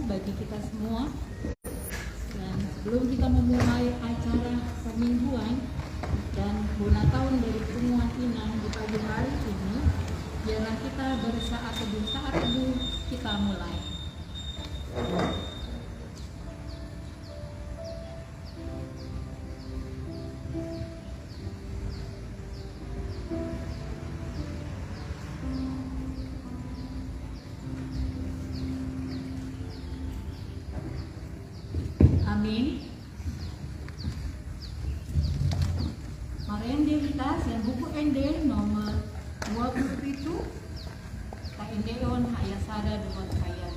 bagi kita semua. Dan sebelum kita memulai acara pemingguan dan guna tahun dari Pemuan Inang di pagi hari ini, biarlah kita bersaat teduh kita mulai. Amin. Mari kita yang buku ende nomor 27 ka endeon haya sada dua kaya.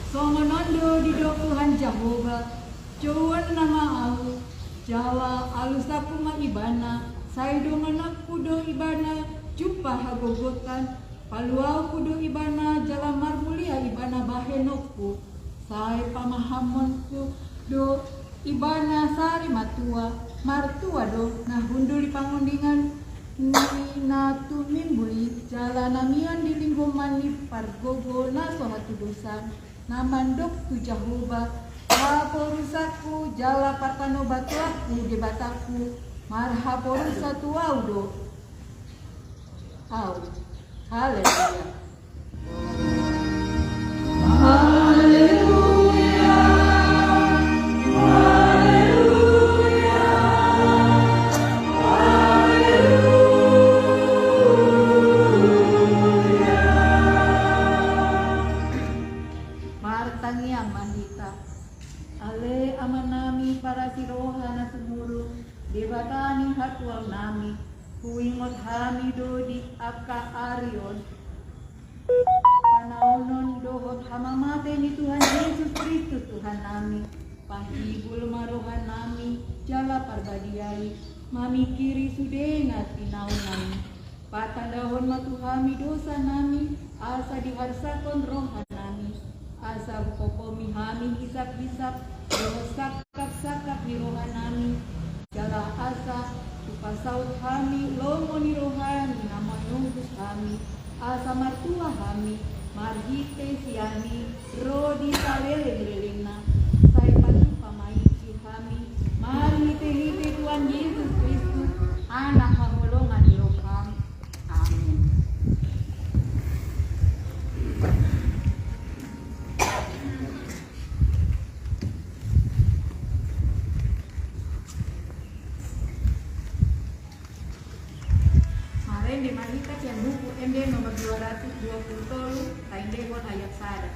Songonondo di dokuhan Jehovah, cuan nama au, Jawa alusapuma ibana, saidonganak kudo ibana, jumpa hagogotan, paluau kudo ibana, jala marmulia ibana bahenokku, sai pamahamonku do ibana sari matua, martua do, nah hunduli pangundingan, ni natu mimbuli, jala namian di lingkungan pargogo naso hatu dosan, namandok tu Jehovah, haporusaku jala patano batuaku di bataku, marhaporusa tu audo, au, haleluya. Haleluya, haleluya, haleluya. Martangia mahita, ale amanami para sirohana sumuru, debatani hatual nami, huingot hamido di aka arion, panaunon dohot hamamate ni Tuhan Yesus Kristus Tuhan nami, pahibul marohan nami, jala parbadiai, mami kiri sudena tinau nami, patandahon matuhami dosa nami, asa diharsakon rohan nami, asa bukokomi hami hisap-hisap, doho sakap-sakap di rohan nami, jala asa tupasaut hami, lomo ni rohani, nama nunggus hami, asa martua hami, marhite siani, rodi salele-lelena, saya patu pamaiki hami, marhite-hite Tuhan Yesus Kristus, anak hamolongan di roham. Amin. Di Malika yang buku MD nomor 220 Taindewon ayat sada.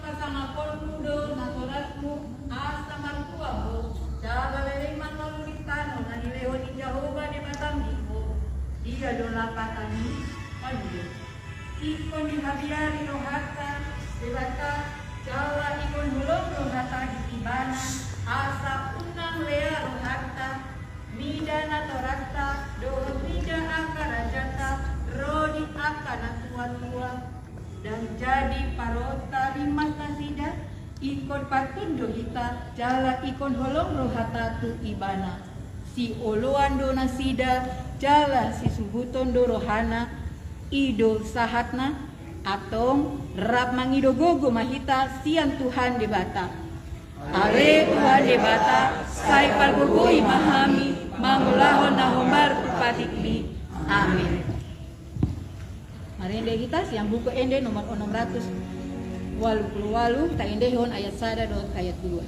kasangapon mudo naturatmu asa martuaho jaga leleman lalu ditano na nileho di Jehovah di Batamiko dia dola patani pandu ikon di habiari rohata debata jawa ikon hulong rohata di tibana asa unang lea rohata midana torata dohon mida akarajata rodi akana tua-tua dan jadi parota lima kasida ikon patundo hita jala ikon holong rohata tu ibana si oloan do nasida jala si subuton do rohana ido sahatna atong rap mangido gogo mahita siang Tuhan debata ale Tuhan debata sai palgogoi mahami mangulahon na homar tupatikli amin. Marende kita siang buku ende nomor 688 ta endehon ayat 1 dot ayat 2.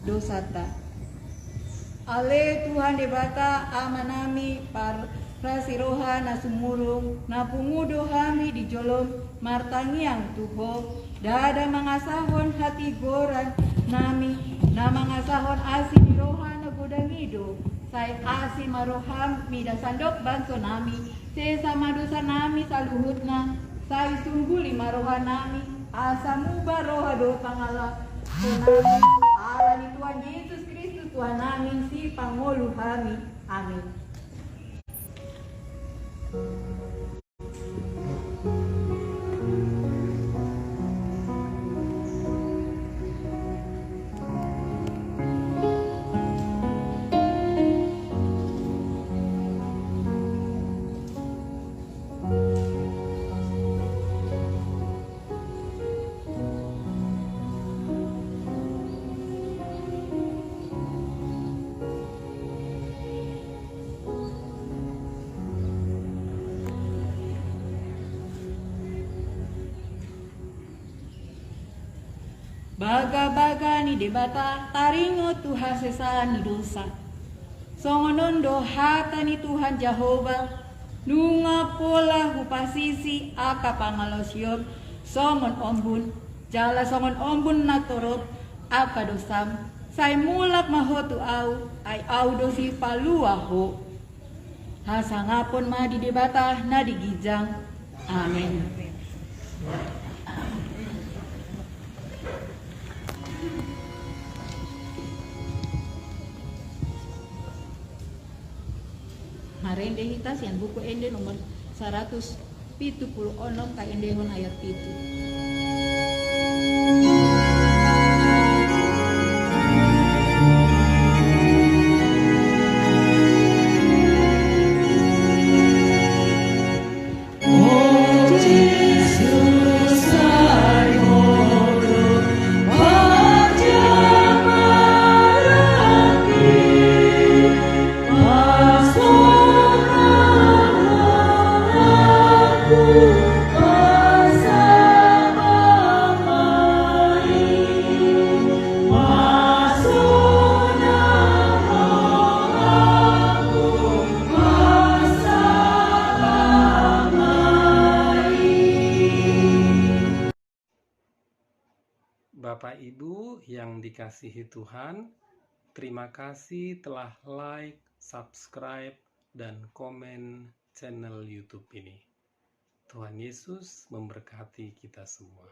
Dosata ale Tuhan debata amanami par prasiroha na sumulung na pungudo hami di jolom martangiang tuho dada mangasahon hati goran nami na mangasahon asi di roha na godangido say asi maroham mida sandok banso nami sesama dosa nami saluhut na say sungguli maroha nami asa muba roha do pangala nami ala ni Tuhan Yesus Kristus Tuhan namin si Pangulu kami. Amin. Baga-baga ni debata taringo Tuhan sesa ni dosa. Songonondo hata ni Tuhan Jehovah nunga pola hupasisi aka pangalosyon somon ombun jala songon ombun natorot aka dosam say mulak mahotu au ay au dosi paluaho hasangapon ma di debata na digijang. Amin. Marende hitas yang buku ende nomor 176 ka endehon ayat 7. Bersama Bapak Ibu yang dikasihi Tuhan, terima kasih telah like, subscribe, dan komen channel YouTube ini. Tuhan Yesus memberkati kita semua.